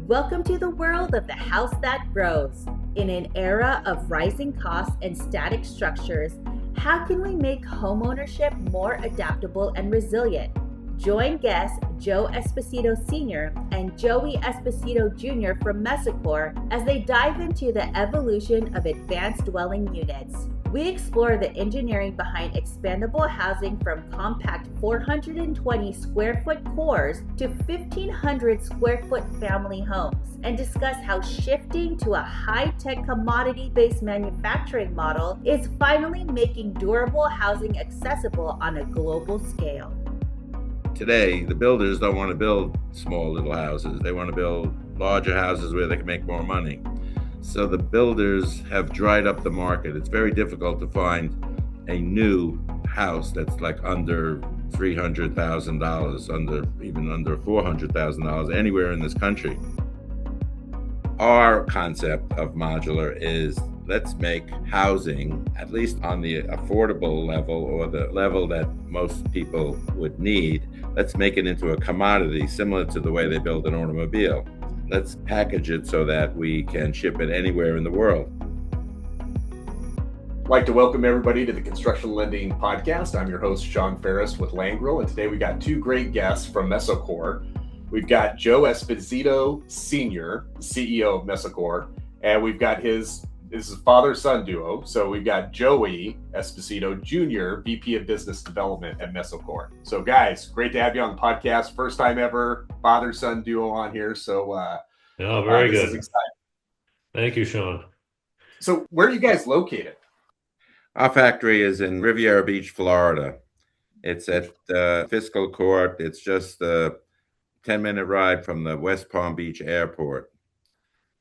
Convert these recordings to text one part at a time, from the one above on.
Welcome to the world of the house that grows. In an era of rising costs and static structures, how can we make homeownership more adaptable and resilient? Join guests Joe Esposito Sr. and Joey Esposito Jr. from Mesocore as they dive into the evolution of advanced dwelling units. We explore the engineering behind expandable housing from compact 420 square foot cores to 1,500 square foot family homes and discuss how shifting to a high-tech commodity-based manufacturing model is finally making durable housing accessible on a global scale. Today, the builders don't want to build small little houses. They want to build larger houses where they can make more money. So the builders have dried up the market. It's very difficult to find a new house that's like under $300,000, even under $400,000 anywhere in this country. Our concept of modular is let's make housing, at least on the affordable level or the level that most people would need, let's make it into a commodity similar to the way they build an automobile. Let's package it so that we can ship it anywhere in the world. I'd like to welcome everybody to the Construction Lending Podcast. I'm your host, Sean Ferris with Landgrill, and today we got two great guests from Mesocore. We've got Joe Esposito Sr., CEO of Mesocore, and we've got this is father-son duo. So we've got Joey Esposito Jr., VP of Business Development at Mesocore. So guys, great to have you on the podcast. First time ever father-son duo on here. So very this good. is exciting. Thank you, Sean. So where are you guys located? Our factory is in Riviera Beach, Florida. It's at Fiscal Court. It's just a 10-minute ride from the West Palm Beach Airport.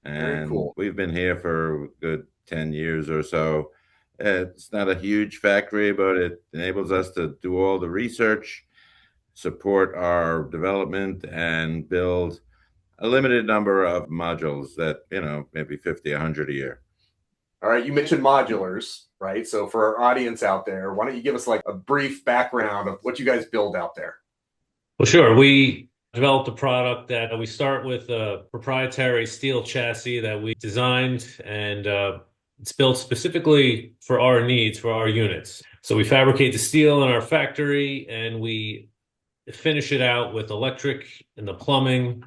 And cool. We've been here for a good 10 years or so. It's not a huge factory, but it enables us to do all the research, support our development, and build a limited number of modules that, maybe 50, 100 a year. All right, you mentioned modulars, right? So for our audience out there, why don't you give us like a brief background of what you guys build out there? Well, sure. We developed a product that we start with a proprietary steel chassis that we designed, and it's built specifically for our needs, for our units. So we fabricate the steel in our factory and we finish it out with electric and the plumbing,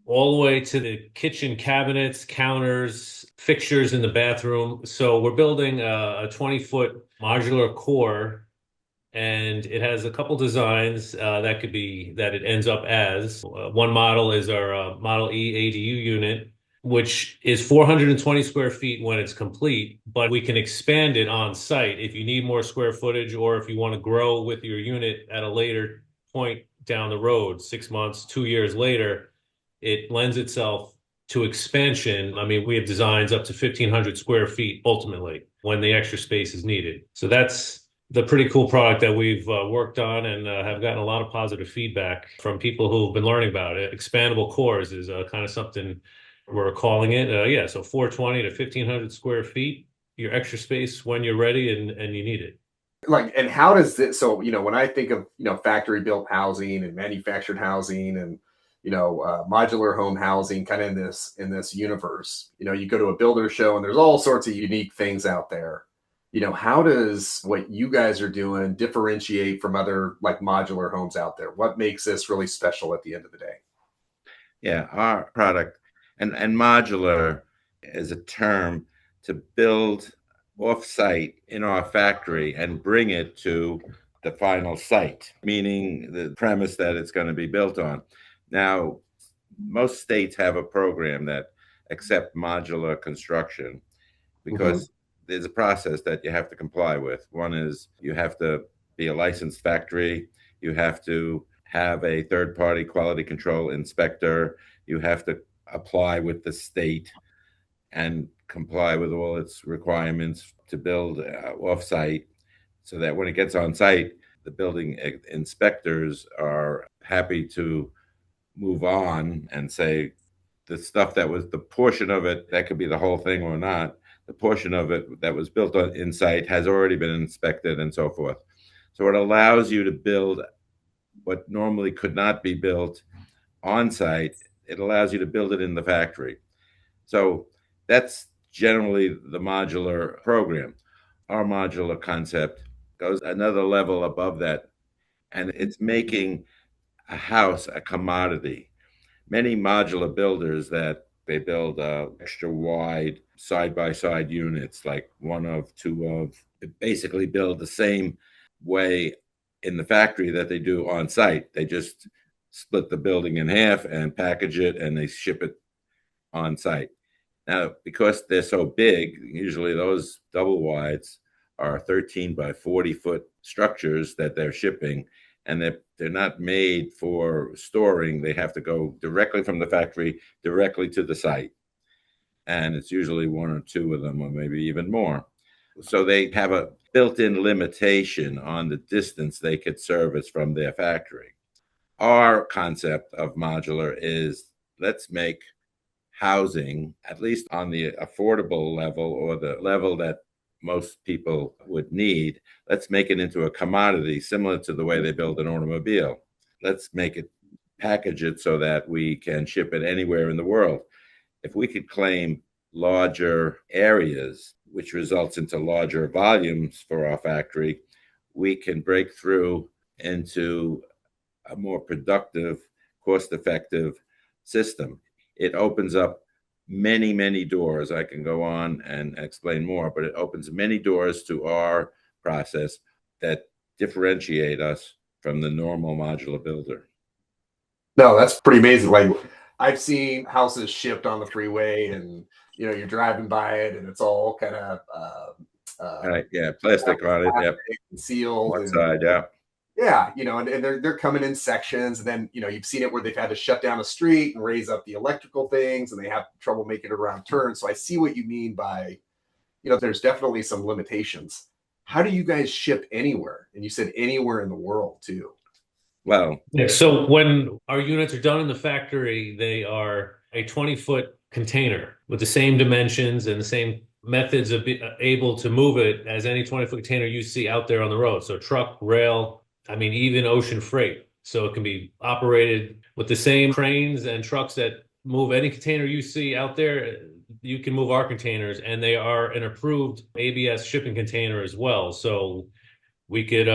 all the way to the kitchen cabinets, counters, fixtures in the bathroom. So we're building a 20-foot modular core, and it has a couple designs that it ends up as. One model is our Model E ADU unit, which is 420 square feet when it's complete, but we can expand it on site if you need more square footage or if you want to grow with your unit at a later point down the road, 6 months, 2 years later. It lends itself to expansion. I mean, we have designs up to 1,500 square feet ultimately when the extra space is needed. So that's the pretty cool product that we've worked on and have gotten a lot of positive feedback from people who've been learning about it. Expandable cores is kind of something we're calling it. So 420 to 1,500 square feet, your extra space when you're ready and you need it. And how does it, so, when I think of, factory built housing and manufactured housing and, modular home housing kind of in this universe, you go to a builder show and there's all sorts of unique things out there. How does what you guys are doing differentiate from other like modular homes out there? What makes this really special at the end of the day? Yeah, our product and modular is a term to build off-site in our factory and bring it to the final site, meaning the premise that it's going to be built on. Now, most states have a program that accept modular construction because there's a process that you have to comply with. One is you have to be a licensed factory. You have to have a third-party quality control inspector. You have to apply with the state and comply with all its requirements to build off-site so that when it gets on site, the building inspectors are happy to move on and say the stuff that was the portion of it, that could be the whole thing or not, the portion of it that was built on in-site has already been inspected and so forth. So it allows you to build what normally could not be built on-site it allows you to build it in the factory. So that's generally the modular program. Our modular concept goes another level above that, and it's making a house a commodity. Many modular builders that they build extra wide side by side units, like one of, two of, they basically build the same way in the factory that they do on site. They just split the building in half and package it and they ship it on site. Now, because they're so big, usually those double wides are 13 by 40 foot structures that they're shipping, and they're not made for storing. They have to go directly from the factory directly to the site. And it's usually one or two of them, or maybe even more. So they have a built-in limitation on the distance they could service from their factory. Our concept of modular is, let's make housing, at least on the affordable level or the level that most people would need, let's make it into a commodity similar to the way they build an automobile. Let's make it, package it so that we can ship it anywhere in the world. If we could claim larger areas, which results into larger volumes for our factory, we can break through into a more productive, cost-effective system. It opens up many, many doors. I can go on and explain more, but it opens many doors to our process that differentiate us from the normal modular builder. No, that's pretty amazing. Like, I've seen houses shipped on the freeway, and you're driving by it, and it's all kind of Right, yeah, plastic on it, yep, and sealed, one and side, yeah. yeah, and they're coming in sections, and then you've seen it where they've had to shut down a street and raise up the electrical things, and they have trouble making it around turns. So I see what you mean by, there's definitely some limitations. How do you guys ship anywhere? And you said anywhere in the world too. Well, Yeah, so when our units are done in the factory, they are a 20-foot container with the same dimensions and the same methods of able to move it as any 20-foot container you see out there on the road. So truck, rail, even ocean freight. So it can be operated with the same cranes and trucks that move any container you see out there. You can move our containers, and they are an approved ABS shipping container as well. So we could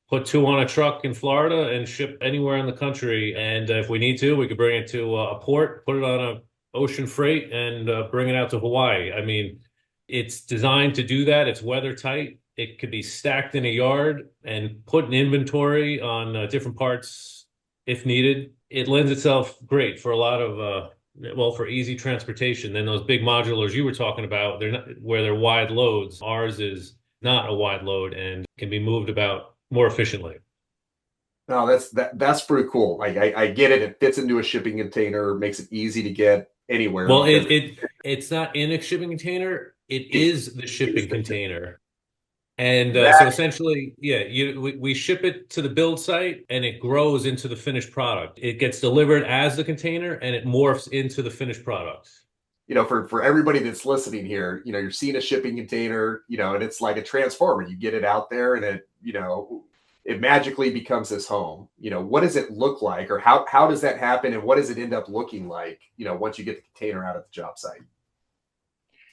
put two on a truck in Florida and ship anywhere in the country. And if we need to, we could bring it to a port, put it on a ocean freight, and bring it out to Hawaii. It's designed to do that. It's weather tight. It could be stacked in a yard and put in inventory on different parts if needed. It lends itself great for a lot of, for easy transportation. Then those big modulars you were talking about, they're not where they're wide loads. Ours is not a wide load and can be moved about more efficiently. No, that's pretty cool. Like, I get it. It fits into a shipping container, makes it easy to get anywhere. Well, it's not in a shipping container. It is the shipping container. And so essentially, yeah, we ship it to the build site, and it grows into the finished product. It gets delivered as the container, and it morphs into the finished product. For everybody that's listening here, you're seeing a shipping container, and it's like a transformer. You get it out there, and it magically becomes this home. What does it look like, or how does that happen, and what does it end up looking like, once you get the container out at the job site?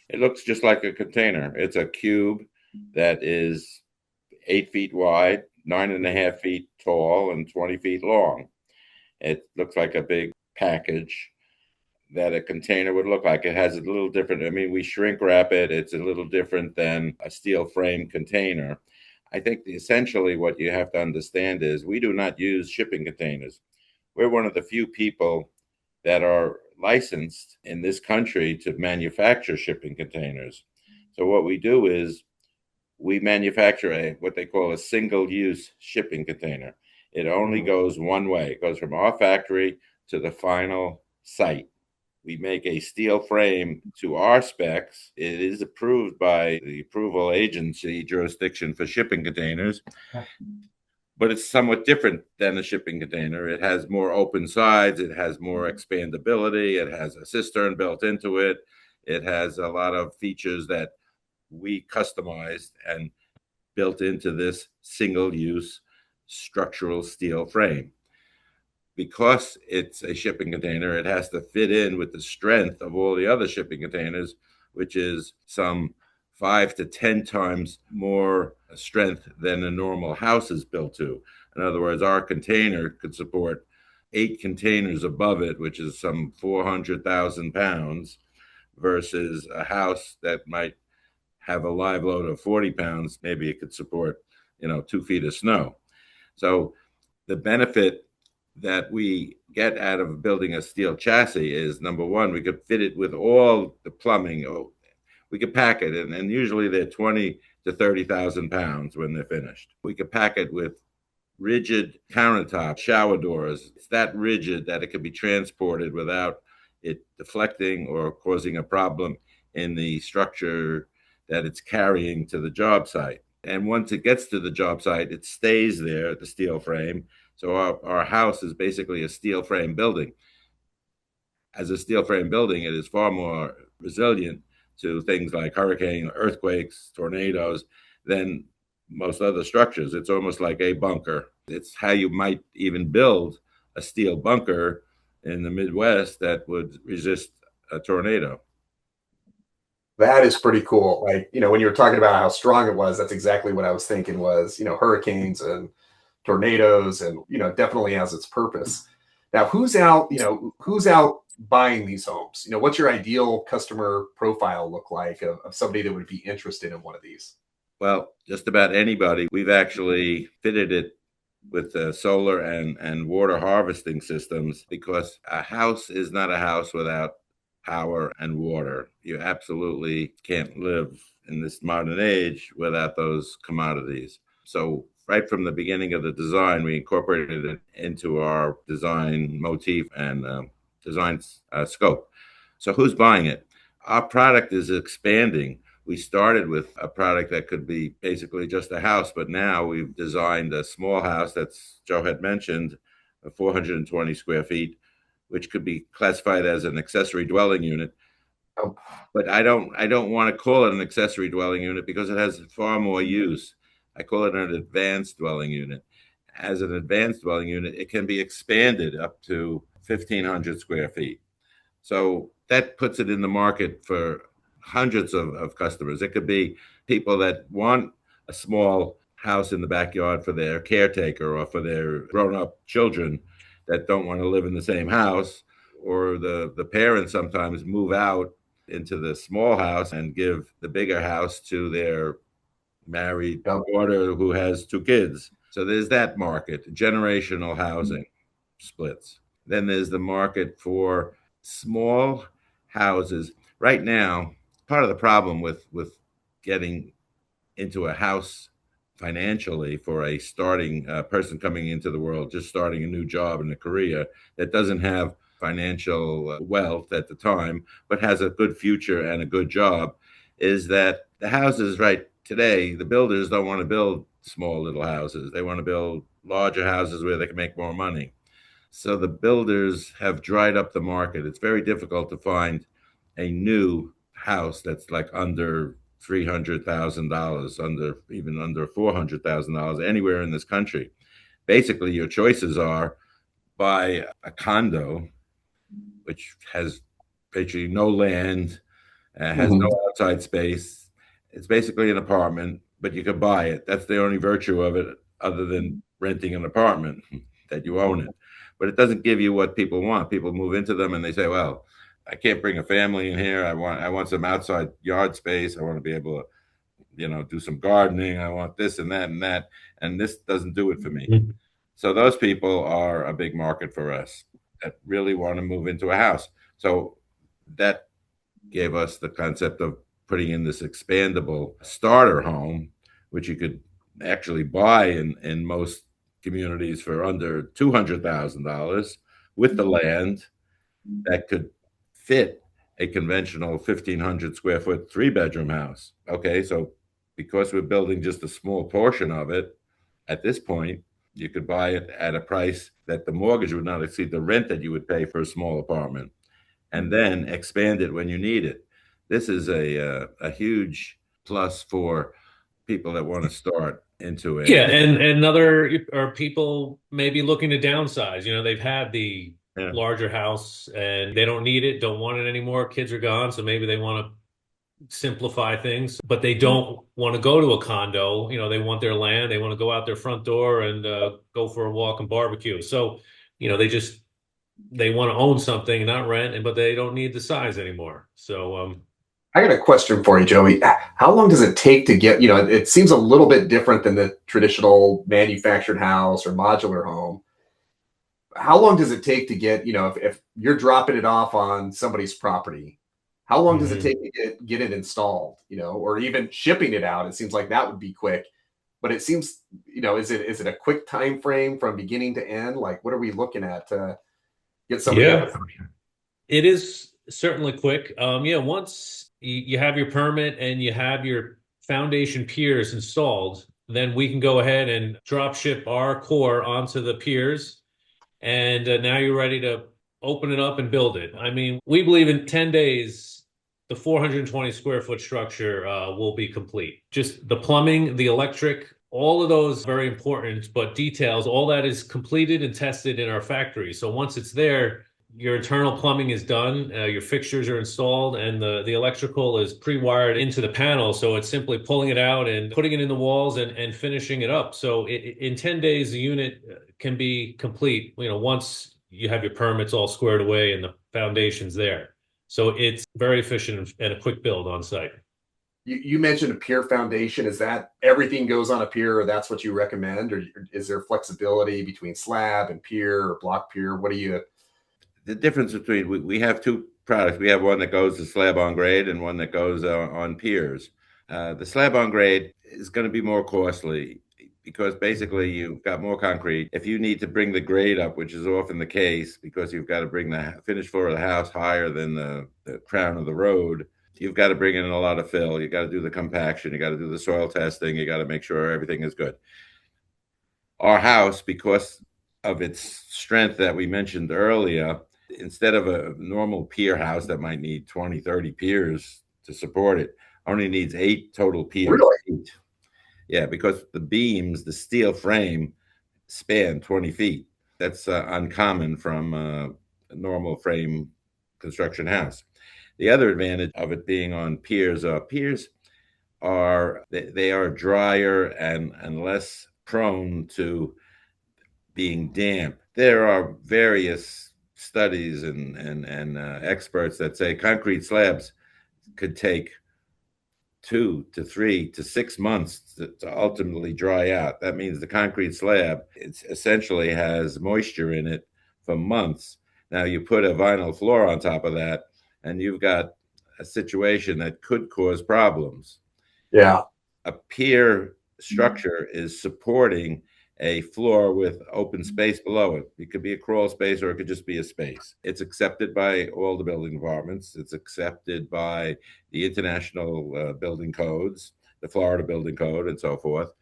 It looks just like a container. It's a cube that is 8 feet wide, 9.5 feet tall, and 20 feet long. It looks like a big package that a container would look like. It has a little different, we shrink wrap it. It's a little different than a steel frame container. I think essentially what you have to understand is we do not use shipping containers. We're one of the few people that are licensed in this country to manufacture shipping containers. So what we do is we manufacture what they call a single-use shipping container. It only goes one way. It goes from our factory to the final site. We make a steel frame to our specs. It is approved by the approval agency jurisdiction for shipping containers, but it's somewhat different than a shipping container. It has more open sides. It has more expandability. It has a cistern built into it. It has a lot of features that we customized and built into this single-use structural steel frame. because it's a shipping container, it has to fit in with the strength of all the other shipping containers, which is some 5 to 10 times more strength than a normal house is built to. In other words, our container could support 8 containers above it, which is some 400,000 pounds, versus a house that might have a live load of 40 pounds. Maybe it could support, 2 feet of snow. So the benefit that we get out of building a steel chassis is, number one, we could fit it with all the plumbing. We could pack it, and usually they're 20 to 30,000 pounds when they're finished. We could pack it with rigid countertops, shower doors. It's that rigid that it could be transported without it deflecting or causing a problem in the structure that it's carrying to the job site. And once it gets to the job site, it stays there, the steel frame. So our house is basically a steel frame building. As a steel frame building, it is far more resilient to things like hurricane, earthquakes, tornadoes than most other structures. It's almost like a bunker. It's how you might even build a steel bunker in the Midwest that would resist a tornado. That is pretty cool. Like, when you were talking about how strong it was, that's exactly what I was thinking was, hurricanes and tornadoes, and, definitely has its purpose. Now, who's out buying these homes? What's your ideal customer profile look like of somebody that would be interested in one of these? Well, just about anybody. We've actually fitted it with solar and water harvesting systems, because a house is not a house without power and water. You absolutely can't live in this modern age without those commodities. So right from the beginning of the design, we incorporated it into our design motif and design scope. So who's buying it? Our product is expanding. We started with a product that could be basically just a house, but now we've designed a small house that's, Joe had mentioned, 420 square feet, which could be classified as an accessory dwelling unit. Oh. But I don't want to call it an accessory dwelling unit because it has far more use. I call it an advanced dwelling unit. As an advanced dwelling unit, it can be expanded up to 1,500 square feet. So that puts it in the market for hundreds of customers. It could be people that want a small house in the backyard for their caretaker or for their grown-up children that don't want to live in the same house, or the parents sometimes move out into the small house and give the bigger house to their married daughter who has 2 kids. So there's that market, generational housing splits. Then there's the market for small houses. Right now, part of the problem with getting into a house financially for a starting person coming into the world, just starting a new job and a career that doesn't have financial wealth at the time, but has a good future and a good job, is that the houses right today, the builders don't want to build small little houses. They want to build larger houses where they can make more money. So the builders have dried up the market. It's very difficult to find a new house that's like under $300,000, even under $400,000 anywhere in this country. Basically, your choices are buy a condo, which has basically no land, has no outside space. It's basically an apartment, but you could buy it. That's the only virtue of it, other than renting an apartment, that you own it. But it doesn't give you what people want. People move into them and they say, well, I can't bring a family in here. I want some outside yard space. I want to be able to, do some gardening. I want this and that and that. And this doesn't do it for me. Mm-hmm. So those people are a big market for us that really want to move into a house. So that gave us the concept of putting in this expandable starter home, which you could actually buy in most communities for under $200,000 with the land that could fit a conventional 1,500 square foot 3-bedroom house. Okay, so because we're building just a small portion of it, at this point, you could buy it at a price that the mortgage would not exceed the rent that you would pay for a small apartment, and then expand it when you need it. This is a huge plus for people that want to start into it. Yeah, and other or people may be looking to downsize. They've had the Yeah. larger house and they don't need it, don't want it anymore. Kids are gone, so maybe they want to simplify things, but they don't want to go to a condo. They want their land. They want to go out their front door and go for a walk and barbecue. So, they want to own something, not rent, but they don't need the size anymore. So, I got a question for you, Joey. How long does it take to get, it seems a little bit different than the traditional manufactured house or modular home. How long does it take to get, if you're dropping it off on somebody's property, how long does it take to get it installed, or even shipping it out? It seems like that would be quick, but it seems, is it a quick time frame from beginning to end? Like, what are we looking at to get somebody yeah, up? it is certainly quick. Once you have your permit and you have your foundation piers installed, then we can go ahead and drop ship our core onto the piers. And now you're ready to open it up and build it. I mean, we believe in 10 days, the 420 square foot structure will be complete. Just the plumbing, the electric, all of those very important, but details, all that is completed and tested in our factory. So once it's there, your internal plumbing is done, your fixtures are installed, and the electrical is pre-wired into the panel. So it's simply pulling it out and putting it in the walls and finishing it up. So in 10 days, the unit can be complete, once you have your permits all squared away and the foundation's there. So it's very efficient and a quick build on site. You mentioned a pier foundation. Is that everything goes on a pier, or that's what you recommend? Or is there flexibility between slab and pier or block pier? What do you... The difference between, we have two products. We have one that goes to slab on grade and one that goes on piers. The slab on grade is going to be more costly because basically you've got more concrete. If you need to bring the grade up, which is often the case because you've got to bring the finished floor of the house higher than the crown of the road, you've got to bring in a lot of fill. You got to do the compaction. You got to do the soil testing. You got to make sure everything is good. Our house, because of its strength that we mentioned earlier, instead of a normal pier house that might need 20, 30 piers to support it, only needs 8 total piers. Really? Yeah, because the beams, the steel frame, span 20 feet. That's uncommon from a normal frame construction house. The other advantage of it being on piers are they are drier and less prone to being damp. There are various studies and experts that say concrete slabs could take 2 to 3 to 6 months to ultimately dry out. That means the concrete slab essentially has moisture in it for months. Now you put a vinyl floor on top of that, and you've got a situation that could cause problems. Yeah. A pier structure is supporting a floor with open space below it. It could be a crawl space or it could just be a space. It's accepted by all the building departments. It's accepted by the international building codes, the Florida building code, and so forth.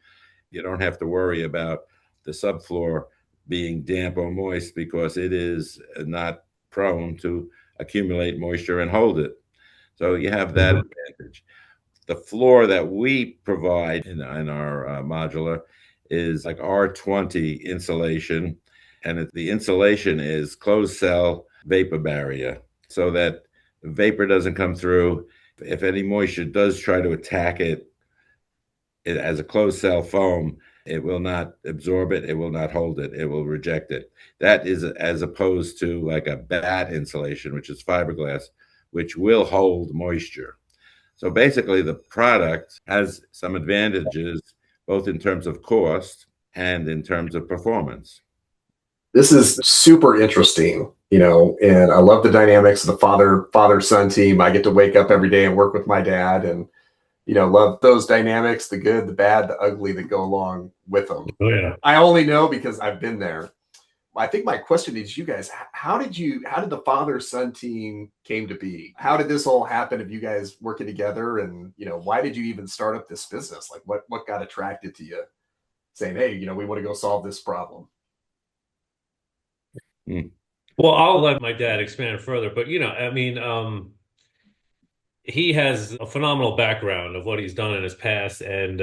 You don't have to worry about the subfloor being damp or moist because it is not prone to accumulate moisture and hold it. So you have that advantage. The floor that we provide in our modular is like R20 insulation, and the insulation is closed cell vapor barrier so that the vapor doesn't come through. If any moisture does try to attack it as a closed cell foam, it will not absorb it, it will not hold it, it will reject it. That is as opposed to like a batt insulation, which is fiberglass, which will hold moisture. So basically the product has some advantages both in terms of cost and in terms of performance. This is super interesting, and I love the dynamics of the father-son team. I get to wake up every day and work with my dad and, love those dynamics, the good, the bad, the ugly that go along with them. Oh, yeah. I only know because I've been there. I think my question is, you guys, how did the father-son team came to be? How did this all happen of you guys working together? And, why did you even start up this business? Like what got attracted to you saying, hey, we want to go solve this problem? Well, I'll let my dad expand further, but he has a phenomenal background of what he's done in his past, and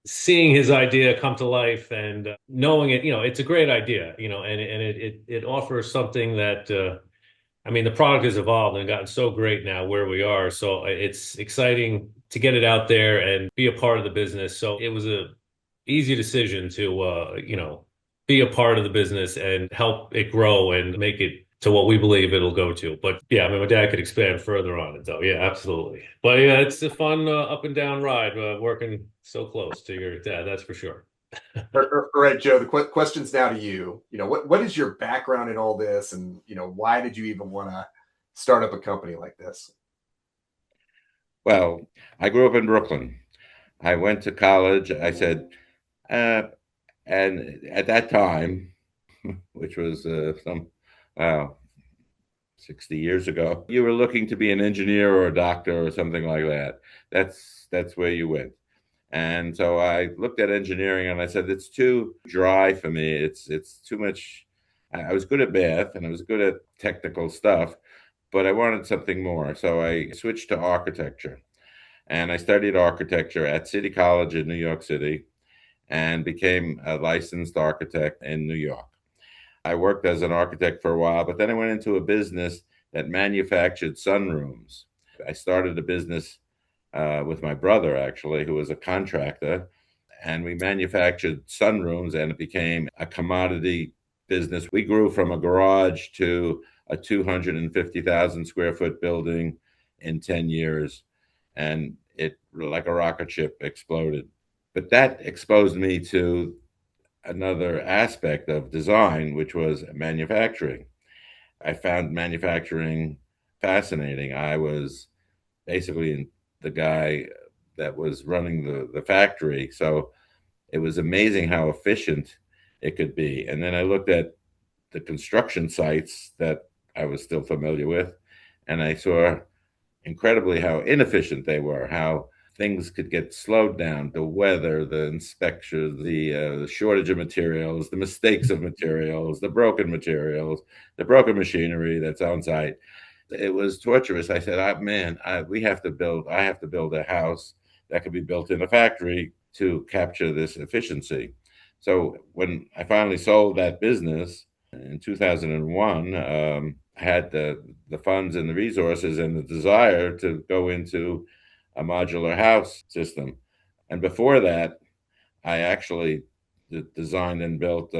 seeing his idea come to life and knowing it, it's a great idea, and it offers something that, I mean, the product has evolved and gotten so great now where we are. So it's exciting to get it out there and be a part of the business. So it was a easy decision to, be a part of the business and help it grow and make it to what we believe it'll go to. But yeah, I mean, my dad could expand further on it though. Yeah, absolutely. But yeah, it's a fun up and down ride working so close to your dad. That's for sure. All right, Joe, the question's now to you. What is your background in all this, and why did you even want to start up a company like this? Well, I grew up in Brooklyn. I went to college. I said, uh, and at that time, which was wow, 60 years ago, you were looking to be an engineer or a doctor or something like that. That's where you went. And so I looked at engineering and I said, it's too dry for me. It's too much. I was good at math and I was good at technical stuff, but I wanted something more. So I switched to architecture and I studied architecture at City College in New York City and became a licensed architect in New York. I worked as an architect for a while, but then I went into a business that manufactured sunrooms. I started a business with my brother, actually, who was a contractor, and we manufactured sunrooms, and it became a commodity business. We grew from a garage to a 250,000 square foot building in 10 years, and it, like a rocket ship, exploded. But that exposed me to another aspect of design, which was manufacturing. I found manufacturing fascinating. I was basically the guy that was running the factory. So it was amazing how efficient it could be. And then I looked at the construction sites that I was still familiar with, and I saw incredibly how inefficient they were, how things could get slowed down, the weather, the inspection, the shortage of materials, the mistakes of materials, the broken materials, the broken machinery that's on site. It was torturous. I said, man, we have to build, I have to build a house that could be built in a factory to capture this efficiency. So when I finally sold that business in 2001, I had the funds and the resources and the desire to go into a modular house system. And before that, I actually designed and built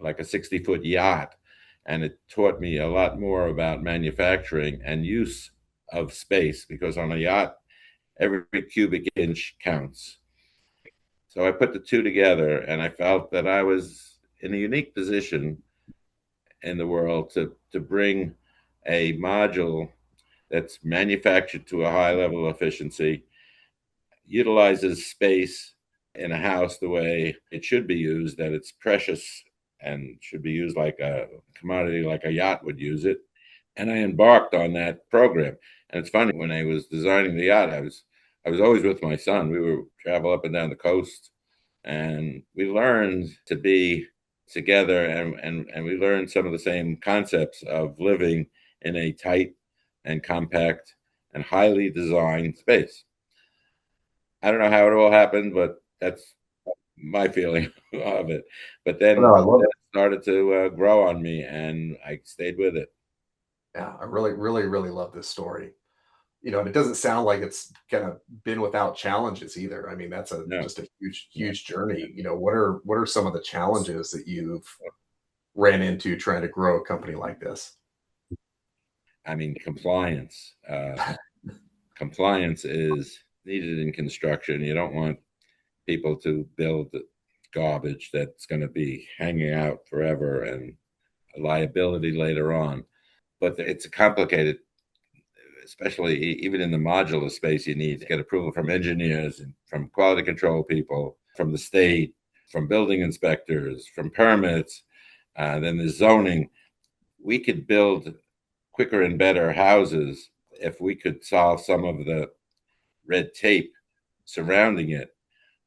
like a 60-foot yacht. And it taught me a lot more about manufacturing and use of space, because on a yacht, every cubic inch counts. So I put the two together and I felt that I was in a unique position in the world to bring a module that's manufactured to a high level of efficiency, utilizes space in a house the way it should be used, that it's precious and should be used like a commodity, like a yacht would use it. And I embarked on that program. And it's funny, when I was designing the yacht, I was always with my son. We would travel up and down the coast, and we learned to be together, and we learned some of the same concepts of living in a tight and compact and highly designed space. I don't know how it all happened, but that's my feeling of it. But then No, I love it started to grow on me, and I stayed with it. Yeah, I really, really, really love this story. And it doesn't sound like it's kind of been without challenges either. I mean, that's No, just a huge, huge journey. What are some of the challenges that you've ran into trying to grow a company like this? I mean, compliance. Compliance is needed in construction. You don't want people to build garbage that's going to be hanging out forever and a liability later on. But it's complicated, especially even in the modular space. You need to get approval from engineers and from quality control people, from the state, from building inspectors, from permits. Then there's zoning. We could build quicker and better houses if we could solve some of the red tape surrounding it.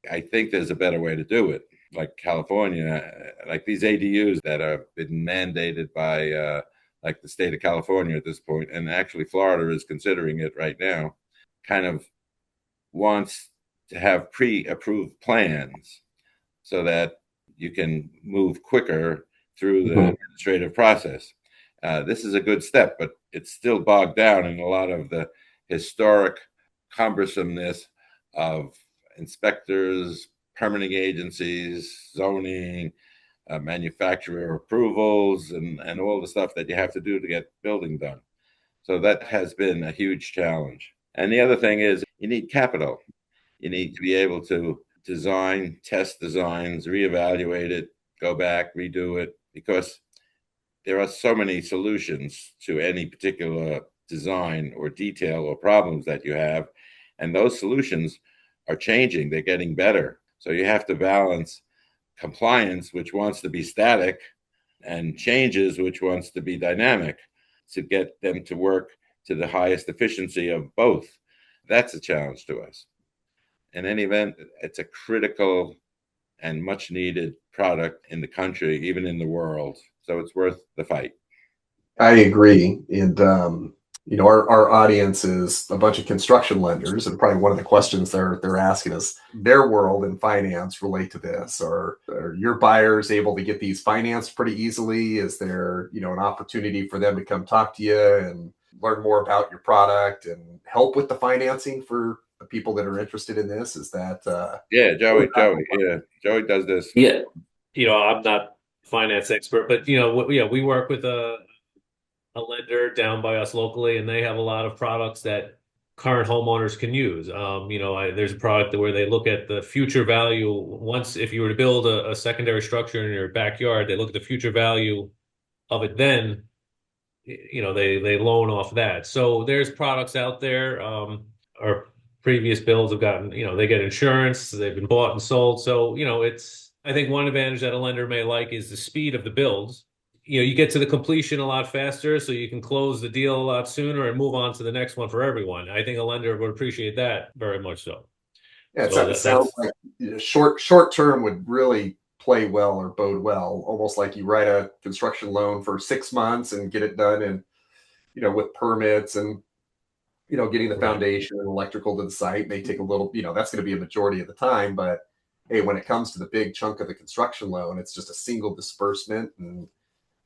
I think there's a better way to do it. Like California, like these ADUs that have been mandated by like the state of California at this point, and actually Florida is considering it right now, kind of wants to have pre-approved plans so that you can move quicker through the administrative process. This is a good step, but it's still bogged down in a lot of the historic cumbersomeness of inspectors, permitting agencies, zoning, manufacturer approvals, and all the stuff that you have to do to get building done. So that has been a huge challenge. And the other thing is you need capital. You need to be able to design, test designs, reevaluate it, go back, redo it, because there are so many solutions to any particular design or detail or problems that you have. And those solutions are changing, they're getting better. So you have to balance compliance, which wants to be static, and changes, which wants to be dynamic, to get them to work to the highest efficiency of both. That's a challenge to us. In any event, it's a critical and much needed product in the country, even in the world. So it's worth the fight. I agree. And, our audience is a bunch of construction lenders, and probably one of the questions they're asking is their world and finance relate to this. Or are your buyers able to get these financed pretty easily? Is there, an opportunity for them to come talk to you and learn more about your product and help with the financing for the people that are interested in this? Is that Joey does this. Yeah. I'm not a finance expert, but we work with a lender down by us locally, and they have a lot of products that current homeowners can use. There's a product where they look at the future value. Once, if you were to build a secondary structure in your backyard, they look at the future value of it. Then, they loan off that. So there's products out there. Our previous builds have gotten, they get insurance. They've been bought and sold. So, I think one advantage that a lender may like is the speed of the builds. You get to the completion a lot faster, so you can close the deal a lot sooner and move on to the next one for everyone. I think a lender would appreciate that very much so. Yeah, it sounds like short term would really play well or bode well, almost like you write a construction loan for 6 months and get it done, and with permits and getting the foundation and electrical to the site may take a little. That's going to be a majority of the time, but hey, when it comes to the big chunk of the construction loan, it's just a single disbursement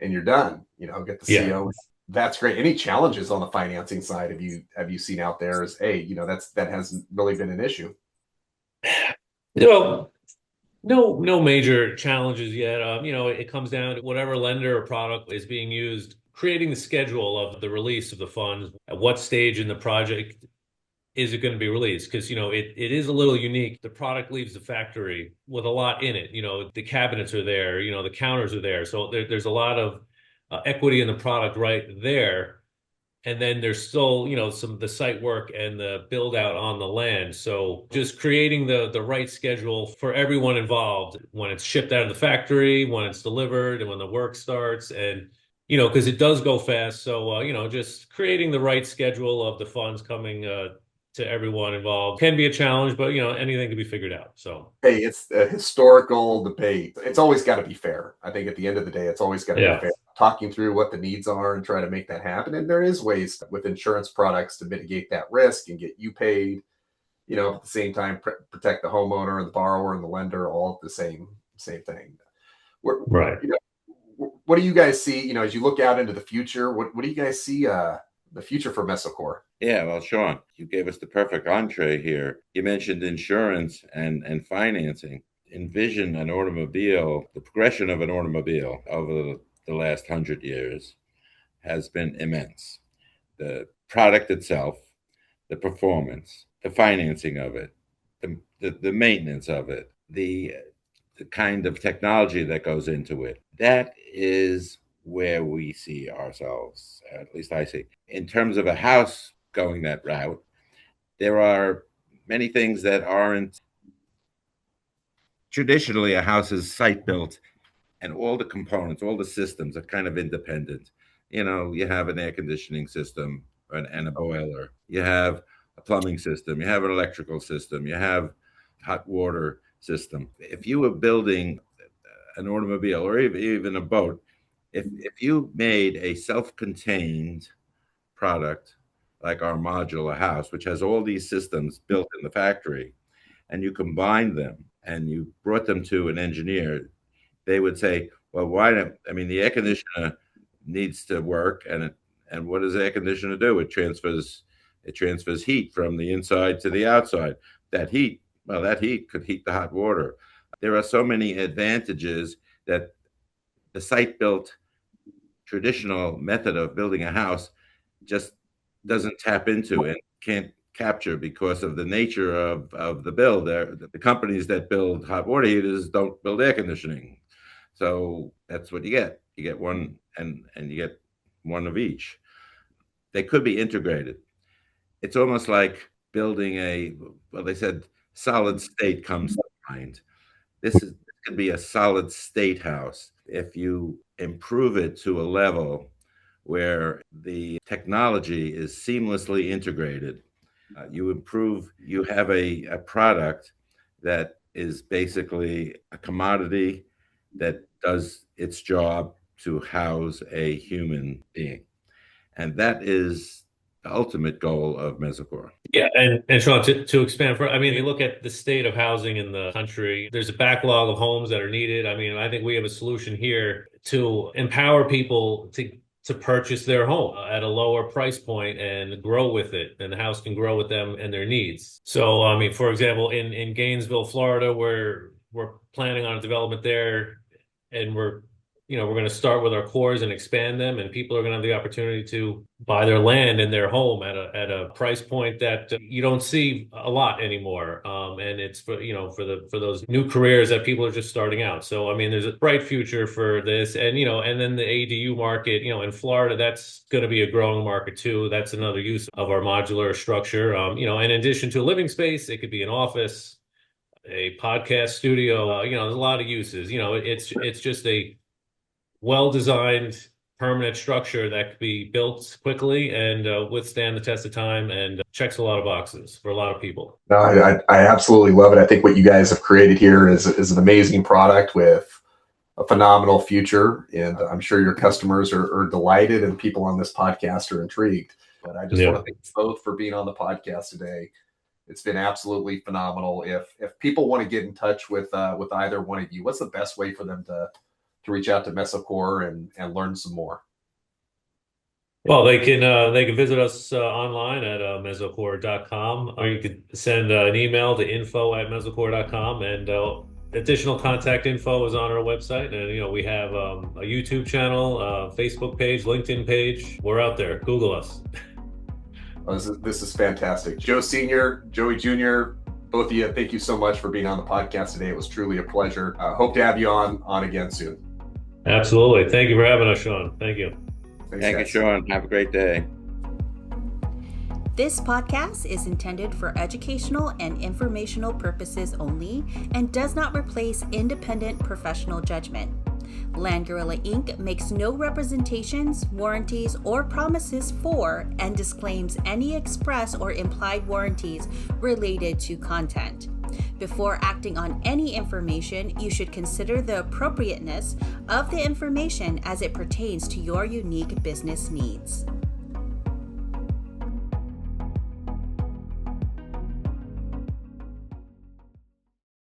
and you're done. Get the CO. That's great. Any challenges on the financing side have you seen out there? That hasn't really been an issue. No major challenges yet. It comes down to whatever lender or product is being used, creating the schedule of the release of the funds. At what stage in the project is it going to be released? Because, it is a little unique. The product leaves the factory with a lot in it. The cabinets are there, the counters are there. So there's a lot of equity in the product right there. And then there's still, some of the site work and the build out on the land. So just creating the right schedule for everyone involved when it's shipped out of the factory, when it's delivered, and when the work starts. And, because it does go fast. So, just creating the right schedule of the funds coming to everyone involved can be a challenge, but anything can be figured out. So hey, it's a historical debate. It's always got to be fair. I think at the end of the day, it's always got to be fair. Talking through what the needs are and try to make that happen. And there is ways with insurance products to mitigate that risk and get you paid, at the same time, protect the homeowner and the borrower and the lender, all at the same thing. Right. What do you guys see, as you look out into the future, what do you guys see the future for Mesocore? Yeah, well, Sean, you gave us the perfect entree here. You mentioned insurance and financing. Envision an automobile, the progression of an automobile over the last 100 years has been immense. The product itself, the performance, the financing of it, the maintenance of it, the kind of technology that goes into it. That is where we see ourselves, at least I see. In terms of a house going that route, there are many things that aren't. Traditionally, a house is site built, and all the components, all the systems are kind of independent. You have an air conditioning system and a boiler. You have a plumbing system. You have an electrical system. You have hot water system. If you were building an automobile or even a boat, if you made a self-contained product like our modular house, which has all these systems built in the factory, and you combined them and you brought them to an engineer, they would say, well, why don't, I mean, the air conditioner needs to work, and what does the air conditioner do? It transfers heat from the inside to the outside. That heat could heat the hot water. There are so many advantages that the site-built traditional method of building a house just doesn't tap into and can't capture because of the nature of the build. The companies that build hot water heaters don't build air conditioning. So that's what you get. You get one, and you get one of each. They could be integrated. It's almost like building they said solid state comes to mind. This could be a solid state house. If you improve it to a level where the technology is seamlessly integrated, you have a product that is basically a commodity that does its job to house a human being. And that is the ultimate goal of Mesocore. Yeah, and Sean, to expand I mean, you look at the state of housing in the country, there's a backlog of homes that are needed. I mean, I think we have a solution here to empower people to purchase their home at a lower price point and grow with it, and the house can grow with them and their needs. So, I mean, for example, in Gainesville, Florida, where we're planning on a development there, and we're going to start with our cores and expand them, and people are going to have the opportunity to buy their land and their home at a price point that you don't see a lot anymore. And it's for those new careers that people are just starting out. So, I mean, there's a bright future for this, and then the ADU market, in Florida, that's going to be a growing market too. That's another use of our modular structure. In addition to a living space, it could be an office, a podcast studio. There's a lot of uses. It's just a well-designed permanent structure that could be built quickly and withstand the test of time, and checks a lot of boxes for a lot of people. No, I absolutely love it. I think what you guys have created here is an amazing product with a phenomenal future, and I'm sure your customers are delighted, and people on this podcast are intrigued. But I just want to thank you both for being on the podcast today. It's been absolutely phenomenal. If people want to get in touch with either one of you, what's the best way for them to reach out to Mesocore and learn some more? Well, they can visit us online at mesocore.com, or you could send an email to info@mesocore.com, and additional contact info is on our website. And we have a YouTube channel, Facebook page, LinkedIn page. We're out there. Google us. This is fantastic. Joe Sr., Joey Jr., both of you, thank you so much for being on the podcast today. It was truly a pleasure. Hope to have you on again soon. Absolutely. Thank you for having us, Sean. Thank you. Thank you, Sean. Have a great day. This podcast is intended for educational and informational purposes only and does not replace independent professional judgment. Land Gorilla Inc. makes no representations, warranties, or promises for and disclaims any express or implied warranties related to content. Before acting on any information, you should consider the appropriateness of the information as it pertains to your unique business needs.